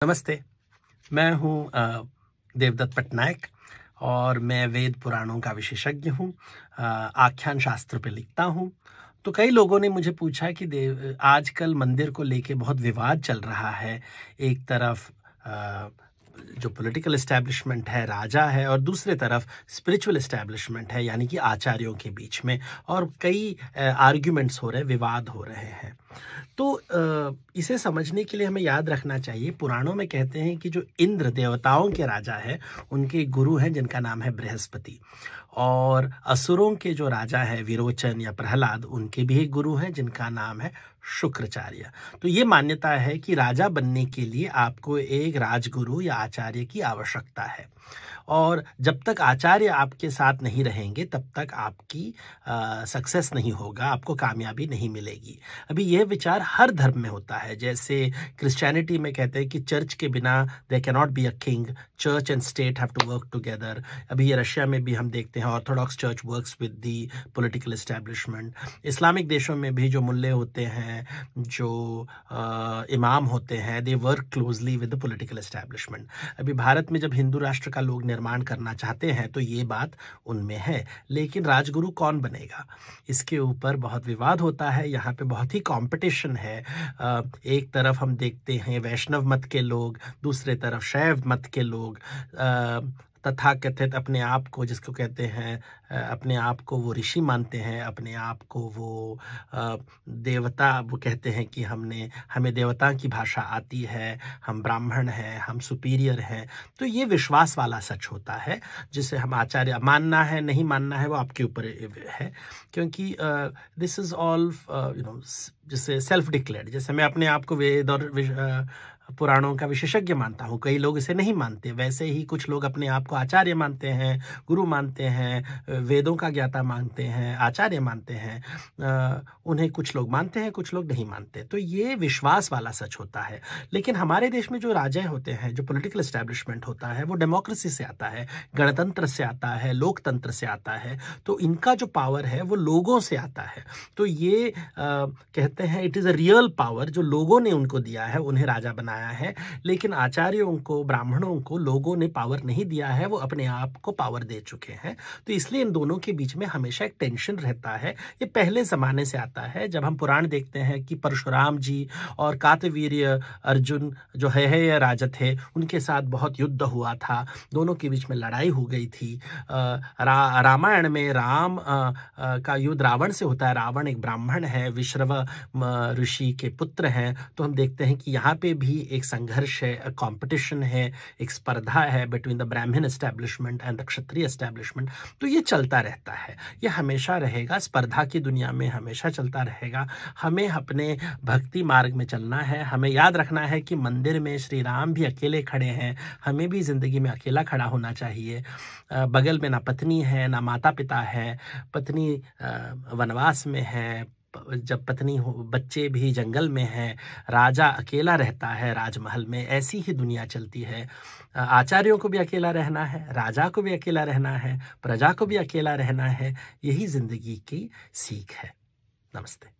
नमस्ते। मैं हूँ देवदत्त पटनायक और मैं वेद पुराणों का विशेषज्ञ हूँ। आख्यान शास्त्र पे लिखता हूँ। तो कई लोगों ने मुझे पूछा कि आजकल मंदिर को लेके बहुत विवाद चल रहा है। एक तरफ जो पॉलिटिकल एस्टैब्लिशमेंट है, राजा है, और दूसरे तरफ स्पिरिचुअल एस्टैब्लिशमेंट है, यानी कि आचार्यों के बीच में, और कई आर्ग्यूमेंट्स हो रहे हैं, विवाद हो रहे हैं। तो इसे समझने के लिए हमें याद रखना चाहिए, पुराणों में कहते हैं कि जो इंद्र देवताओं के राजा है, उनके गुरु हैं जिनका नाम है बृहस्पति, और असुरों के जो राजा है विरोचन या प्रहलाद, उनके भी एक गुरु हैं जिनका नाम है शुक्राचार्य। तो ये मान्यता है कि राजा बनने के लिए आपको एक राजगुरु या आचार्य की आवश्यकता है, और जब तक आचार्य आपके साथ नहीं रहेंगे तब तक आपकी सक्सेस नहीं होगा, आपको कामयाबी नहीं मिलेगी। अभी यह विचार हर धर्म में होता है। जैसे क्रिश्चियनिटी में कहते हैं कि चर्च के बिना there can not be a king, church and state have to work together. अभी ये रशिया में भी हम देखते हैं, Orthodox church works with the political establishment. Islamic देशों में भी जो मुल्ले होते हैं, जो इमाम होते हैं, they work closely with the political establishment. अभी भारत में जब हिंदू राष्ट्र का लोग निर्माण करना चाहते हैं तो ये बात उनमें है, लेकिन राजगुरु कौन बनेगा, इसके ऊपर बहुत विवाद होता है। यहाँ पे बहुत ही कंपटीशन है। एक तरफ हम देखते हैं वैष्णव मत के लोग, दूसरे तरफ शैव मत के लोग, तथा कथित अपने आप को, जिसको कहते हैं अपने आप को वो ऋषि मानते हैं, अपने आप को वो देवता, वो कहते हैं कि हमें देवता की भाषा आती है, हम ब्राह्मण हैं, हम सुपीरियर हैं। तो ये विश्वास वाला सच होता है, जिसे हम आचार्य मानना है नहीं मानना है वो आपके ऊपर है, क्योंकि दिस इज ऑल जैसे सेल्फ डिक्लेयर्ड। जैसे मैं अपने आप को वेद और पुराणों का विशेषज्ञ मानता हूँ, कई लोग इसे नहीं मानते। वैसे ही कुछ लोग अपने आप को आचार्य मानते हैं, गुरु मानते हैं, वेदों का ज्ञाता मानते हैं, आचार्य मानते हैं। उन्हें कुछ लोग मानते हैं, कुछ लोग नहीं मानते। तो ये विश्वास वाला सच होता है। लेकिन हमारे देश में जो राजा होते हैं, जो पॉलिटिकल एस्टैब्लिशमेंट होता है, वो डेमोक्रेसी से आता है, गणतंत्र से आता है, लोकतंत्र से आता है। तो इनका जो पावर है वो लोगों से आता है। तो ये कहते हैं it is a real power, जो लोगों ने उनको दिया है, उन्हें राजा बनाया है। लेकिन आचार्यों को, ब्राह्मणों को लोगों ने पावर नहीं दिया है, वो अपने आप को पावर दे चुके हैं। तो इसलिए इन दोनों के बीच में हमेशा एक टेंशन रहता है। ये पहले जमाने से आता है। जब हम पुराण देखते हैं कि परशुराम जी और कार्तवीर्य अर्जुन जो है या राजा थे, उनके साथ बहुत युद्ध हुआ था, दोनों के बीच में लड़ाई हो गई थी। रामायण में राम का युद्ध रावण से होता है। रावण एक ब्राह्मण है, विश्रव ऋषि के पुत्र हैं। तो हम देखते हैं कि यहाँ पे भी एक संघर्ष है, कंपटीशन है, एक स्पर्धा है बिटवीन द ब्राह्मण establishment and the Kshatriya establishment. तो ये चलता रहता है, ये हमेशा रहेगा, स्पर्धा की दुनिया में हमेशा चलता रहेगा। हमें अपने भक्ति मार्ग में चलना है। हमें याद रखना है कि मंदिर में श्री राम भी अकेले खड़े हैं, हमें भी जिंदगी में अकेला खड़ा होना चाहिए। बगल में ना पत्नी है, ना माता पिता है, पत्नी वनवास में है, जब पत्नी हो, बच्चे भी जंगल में हैं, राजा अकेला रहता है राजमहल में। ऐसी ही दुनिया चलती है। आचार्यों को भी अकेला रहना है, राजा को भी अकेला रहना है, प्रजा को भी अकेला रहना है। यही जिंदगी की सीख है। नमस्ते।